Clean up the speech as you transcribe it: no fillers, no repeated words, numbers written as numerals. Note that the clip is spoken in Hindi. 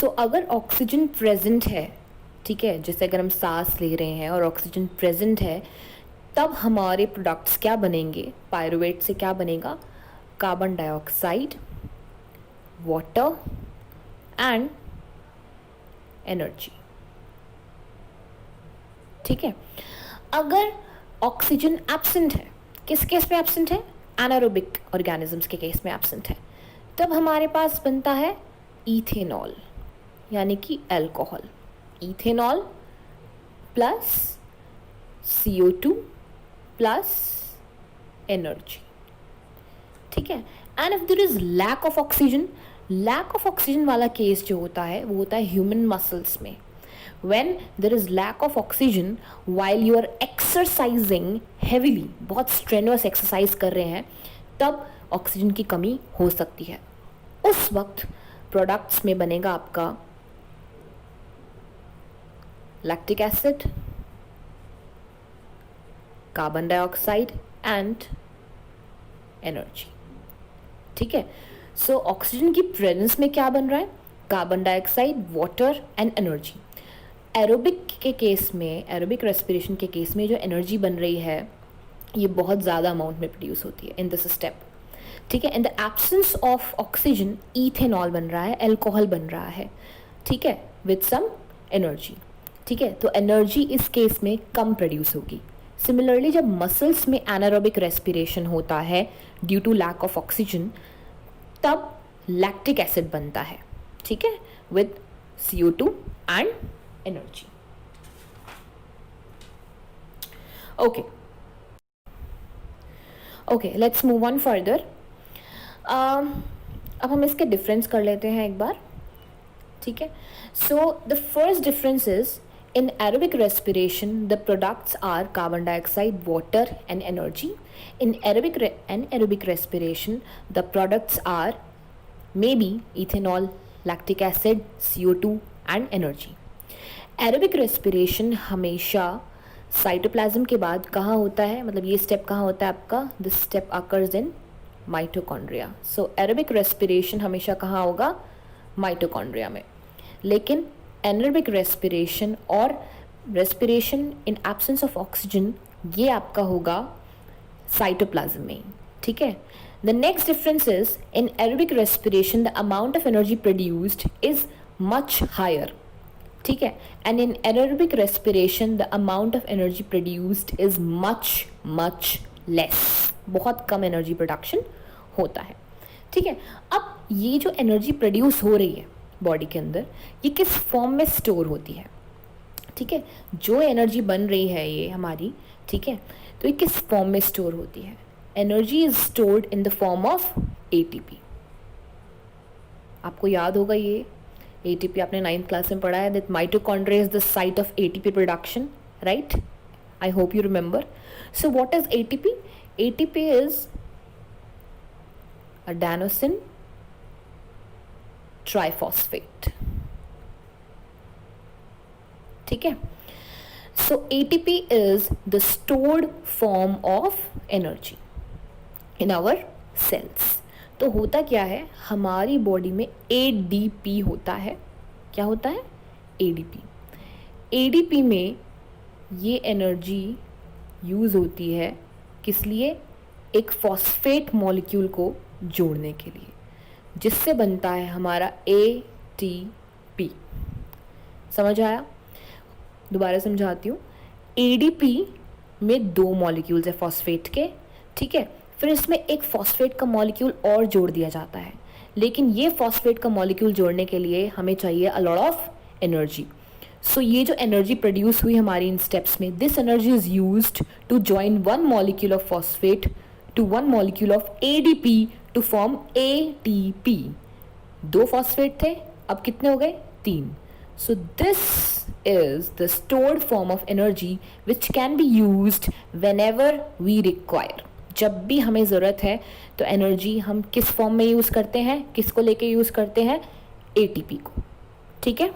अगर ऑक्सीजन प्रेजेंट है, ठीक है, जैसे अगर हम सांस ले रहे हैं और ऑक्सीजन प्रेजेंट है, तब हमारे प्रोडक्ट्स क्या बनेंगे, पायरुवेट से क्या बनेगा, carbon dioxide, water and energy. ठीक है। अगर ऑक्सीजन एब्सेंट है, किस केस में एब्सेंट है, एनारोबिक ऑर्गेनिजम्स के केस में एब्सेंट है, तब हमारे पास बनता है इथेनॉल, यानी कि alcohol. Ethanol plus CO2 plus energy. ठीक है। And if there is lack of oxygen वाला केस जो होता है वो होता है ह्यूमन मसल्स में। When there is lack of oxygen while you are exercising heavily, बहुत strenuous exercise कर रहे हैं, तब ऑक्सीजन की कमी हो सकती है। उस वक्त प्रोडक्ट्स में बनेगा आपका lactic acid, carbon dioxide and energy. ठीक है। सो ऑक्सीजन की प्रेजेंस में क्या बन रहा है, carbon dioxide, water and energy. Aerobic के केस में, एरोबिक रेस्पिरेशन के केस में जो एनर्जी बन रही है ये बहुत ज़्यादा अमाउंट में प्रोड्यूस होती है इन दिस स्टेप। ठीक है। In the absence of oxygen ethanol बन रहा है, अल्कोहल बन रहा है। ठीक है, विद सम एनर्जी। ठीक है, तो एनर्जी इस केस में कम प्रोड्यूस होगी। सिमिलरली जब मसल्स में एनारोबिक रेस्पिरेशन होता है due to lack of oxygen, तब लैक्टिक एसिड बनता है। ठीक है, with CO2 and energy. Okay, let's move on further. अब हम इसके डिफरेंस कर लेते हैं एक बार। ठीक है। So the first difference is in aerobic respiration the products are carbon dioxide, water and energy. In anaerobic respiration the products are maybe ethanol, lactic acid, CO2 and energy. Aerobic respiration हमेशा साइटोप्लाज्म के बाद कहाँ होता है, मतलब ये स्टेप कहाँ होता है आपका, this step occurs in mitochondria. So aerobic respiration हमेशा कहाँ होगा, माइटोकॉन्ड्रिया में। लेकिन एनारोबिक रेस्पिरेशन और respiration in absence of oxygen ये आपका होगा साइटोप्लाज्म में। ठीक है। The next difference is in aerobic respiration the amount of energy produced is much higher. ठीक है। And in anaerobic respiration the amount of energy produced is much less, बहुत कम एनर्जी प्रोडक्शन होता है। ठीक है। अब ये जो एनर्जी प्रोड्यूस हो रही है बॉडी के अंदर, ये किस फॉर्म में स्टोर होती है। ठीक है, जो एनर्जी बन रही है ये हमारी, ठीक है, तो ये किस फॉर्म में स्टोर होती है, energy is stored in the form of ATP। आपको याद होगा ये ATP आपने 9th क्लास में पढ़ा है, that mitochondria is the site of ATP production, right? I hope you remember. So what is ATP? ATP is adenosine triphosphate. ठीक है। So ATP is the stored form of energy in our cells. तो होता क्या है, हमारी बॉडी में ADP होता है। क्या होता है? ADP। ADP में ये एनर्जी यूज होती है किस लिए? एक फॉस्फेट मॉलिक्यूल को जोड़ने के लिए, जिससे बनता है हमारा ATP। समझ आया? दोबारा समझाती हूँ। ADP में 2 मॉलिक्यूल्स है फॉस्फेट के, ठीक है। फिर इसमें एक फॉस्फेट का मॉलिक्यूल और जोड़ दिया जाता है, लेकिन ये फॉस्फेट का मॉलिक्यूल जोड़ने के लिए हमें चाहिए a lot of energy. So ये जो एनर्जी प्रोड्यूस हुई हमारी इन स्टेप्स में, this energy is used to join 1 molecule of phosphate to 1 molecule of ADP to form ATP। 2 phosphate थे, अब कितने हो गए? 3। So this is the stored form of energy which can be used whenever we require। जब भी हमें ज़रूरत है तो एनर्जी हम किस फॉर्म में यूज़ करते हैं, किसको लेके यूज़ करते हैं? ATP को। ठीक है।